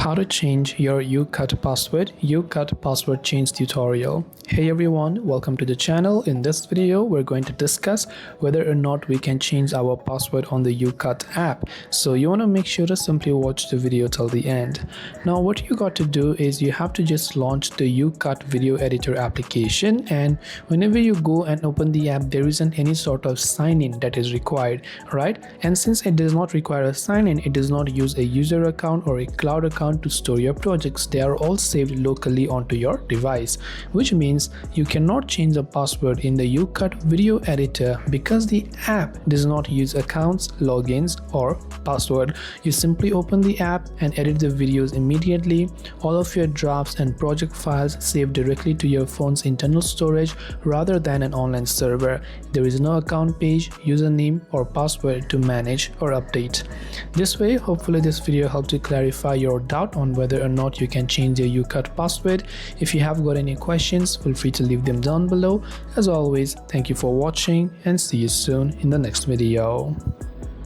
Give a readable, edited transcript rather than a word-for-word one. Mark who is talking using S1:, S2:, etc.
S1: How to change your YouCut password, YouCut password change tutorial. Hey everyone, welcome to the channel. In this video, we're going to discuss whether or not we can change our password on the YouCut app. So you want to make sure to simply watch the video till the end. Now what you got to do is you have to just launch the YouCut video editor application, and whenever you go and open the app, there isn't any sort of sign-in that is required, right? And since it does not require a sign-in, it does not use a user account or a cloud account to store your projects. They are all saved locally onto your device, which means you cannot change the password in the YouCut video editor because the app does not use accounts, logins or password. You simply open the app and edit the videos immediately. All of your drafts and project files save directly to your phone's internal storage rather than an online server. There is no account page, username or password to manage or update. This way, hopefully this video helped to clarify your doubt on whether or not you can change your YouCut password. If you have got any questions, feel free to leave them down below. As always, thank you for watching and see you soon in the next video.